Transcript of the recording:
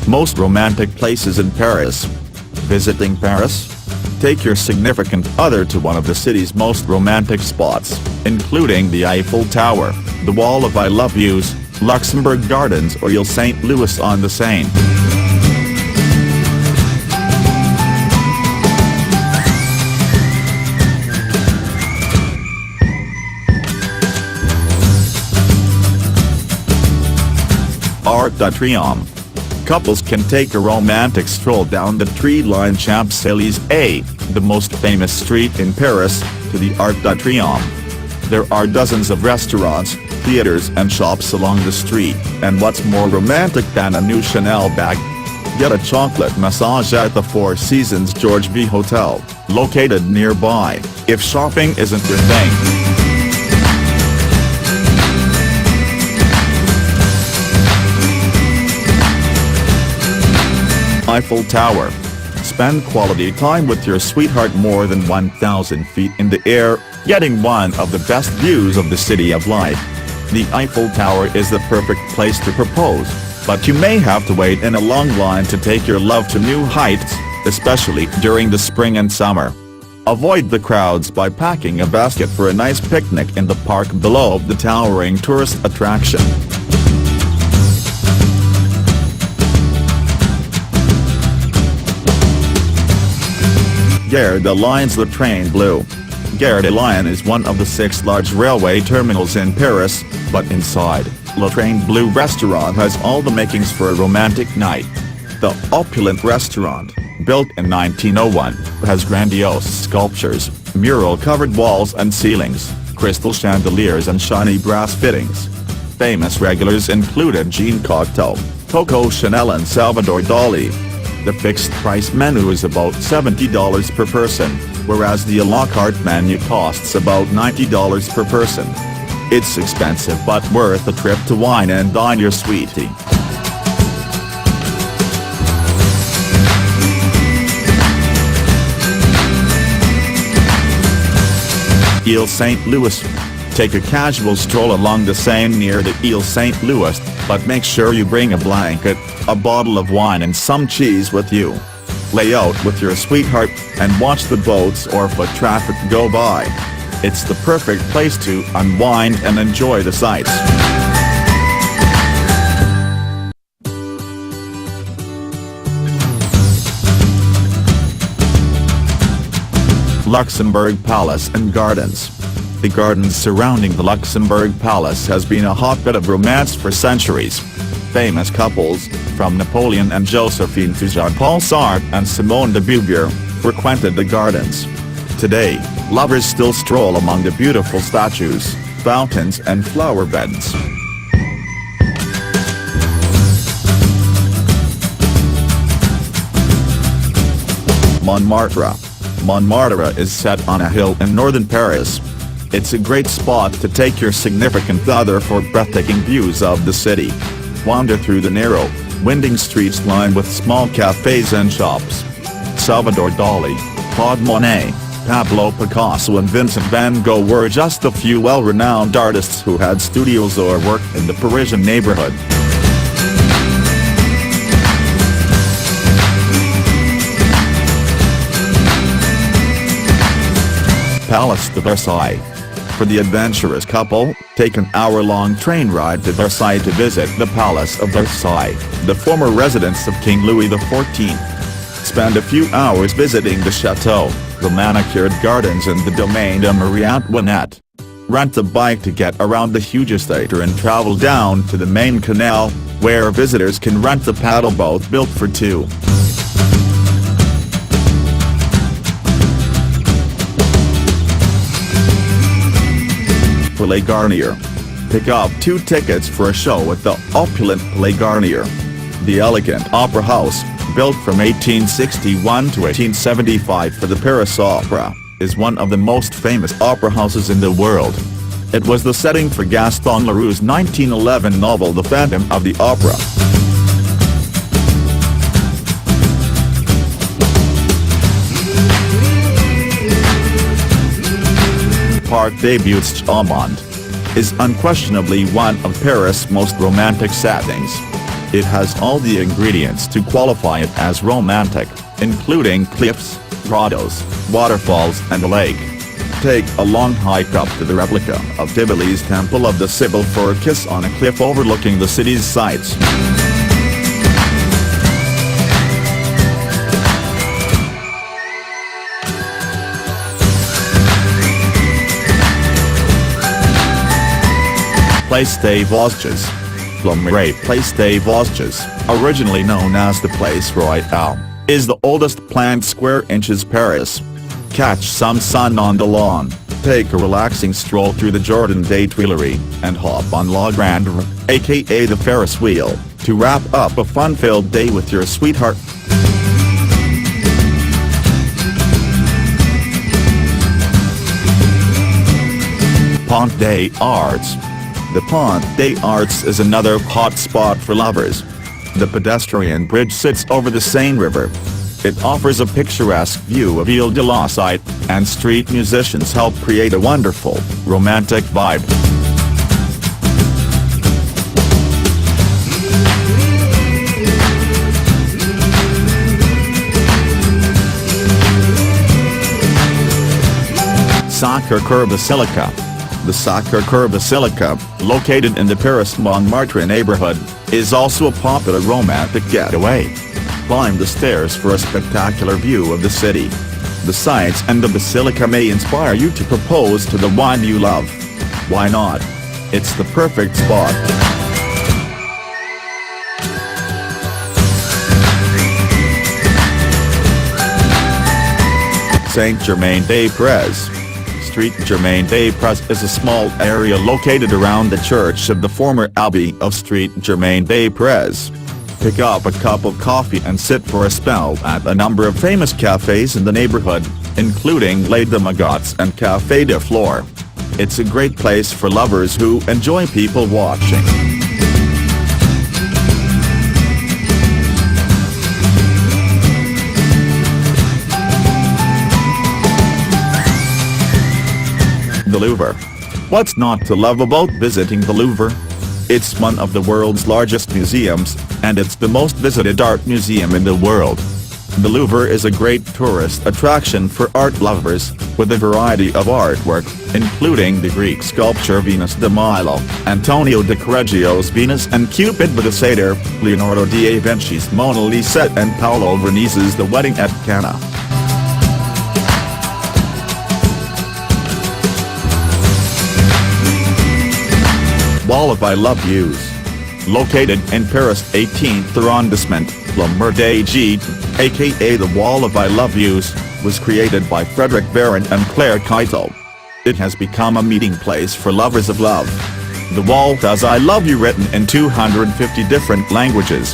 Most romantic places in Paris. Visiting Paris? Take your significant other to one of the city's most romantic spots, including the Eiffel Tower, the Wall of I Love Yous, Luxembourg Gardens or Ile St. Louis on the Seine. Arc de Triomphe. Couples can take a romantic stroll down the tree-lined Champs-Élysées, the most famous street in Paris, to the Arc de Triomphe. There are dozens of restaurants, theaters and shops along the street, and what's more romantic than a new Chanel bag? Get a chocolate massage at the Four Seasons George V Hotel, located nearby, if shopping isn't your thing. Eiffel Tower. Spend quality time with your sweetheart more than 1,000 feet in the air, getting one of the best views of the City of Light. The Eiffel Tower is the perfect place to propose, but you may have to wait in a long line to take your love to new heights, especially during the spring and summer. Avoid the crowds by packing a basket for a nice picnic in the park below the towering tourist attraction. Gare de Lyon's Le Train BLEU. Gare de Lyon is one of the 6 large railway terminals in Paris, but inside, Le Train BLEU restaurant has all the makings for a romantic night. The opulent restaurant, built in 1901, has grandiose sculptures, mural-covered walls and ceilings, crystal chandeliers and shiny brass fittings. Famous regulars included Jean Cocteau, Coco Chanel and Salvador Dali. The fixed-price menu is about $70 per person, whereas the a la carte menu costs about $90 per person. It's expensive but worth a trip to wine and dine your sweetie. Ile St. Louis. Take a casual stroll along the Seine near the Ile St. Louis, but make sure you bring a blanket, a bottle of wine and some cheese with you. Lay out with your sweetheart, and watch the boats or foot traffic go by. It's the perfect place to unwind and enjoy the sights. Luxembourg Palace and Gardens. The gardens surrounding the Luxembourg Palace has been a hotbed of romance for centuries. Famous couples, from Napoleon and Josephine to Jean-Paul Sartre and Simone de Beauvoir, frequented the gardens. Today, lovers still stroll among the beautiful statues, fountains and flower beds. Montmartre. Montmartre is set on a hill in northern Paris. It's a great spot to take your significant other for breathtaking views of the city. Wander through the narrow, winding streets lined with small cafes and shops. Salvador Dali, Claude Monet, Pablo Picasso and Vincent van Gogh were just a few well-renowned artists who had studios or worked in the Parisian neighborhood. Palace de Versailles. For the adventurous couple, take an hour-long train ride to Versailles to visit the Palace of Versailles, the former residence of King Louis XIV. Spend a few hours visiting the chateau, the manicured gardens and the Domaine de Marie Antoinette. Rent a bike to get around the huge estate and travel down to the main canal, where visitors can rent a paddle boat built for two. Palais Garnier. Pick up 2 tickets for a show at the opulent Palais Garnier. The elegant opera house, built from 1861 to 1875 for the Paris Opera, is one of the most famous opera houses in the world. It was the setting for Gaston Leroux's 1911 novel The Phantom of the Opera. PARC debuts Chaumont is unquestionably one of Paris' most romantic settings. It has all the ingredients to qualify it as romantic, including cliffs, grottos, waterfalls and a lake. Take a long hike up to the replica of Tivoli's Temple of the Sibyl for a kiss on a cliff overlooking the city's sights. Place des Vosges. Place des Vosges, originally known as the Place Royale, is the oldest planned square inches Paris. Catch some sun on the lawn, take a relaxing stroll through the Jardin des Tuileries, and hop on La Grande, aka the Ferris wheel, to wrap up a fun-filled day with your sweetheart. Pont des Arts. The Pont des Arts is another hot spot for lovers. The pedestrian bridge sits over the Seine River. It offers a picturesque view of Ile de la Cité, and street musicians help create a wonderful, romantic vibe. Sacré-Cœur Basilica. The Sacré-Cœur Basilica, located in the Paris Montmartre neighborhood, is also a popular romantic getaway. Climb the stairs for a spectacular view of the city. The sights and the basilica may inspire you to propose to the one you love. Why not? It's the perfect spot. Saint-Germain-des-Prés. Street Germain-des-Prés is a small area located around the church of the former Abbey of Street Germain-des-Prés. Pick up a cup of coffee and sit for a spell at a number of famous cafes in the neighborhood, including Les Magots and Café de Flore. It's a great place for lovers who enjoy people watching. The Louvre. What's not to love about visiting the Louvre? It's one of the world's largest museums, and it's the most visited art museum in the world. The Louvre is a great tourist attraction for art lovers, with a variety of artwork, including the Greek sculpture Venus de Milo, Antonio de Correggio's Venus and Cupid by the Satyr, Leonardo da Vinci's Mona Lisa and Paolo Veronesi's The Wedding at Cana. Wall of I Love Views. Located in Paris' 18th arrondissement, Le Mur des Gîtes, aka the Wall of I Love Views, was created by Frédéric Baron and Claire Keitel. It has become a meeting place for lovers of love. The wall has I love you written in 250 different languages.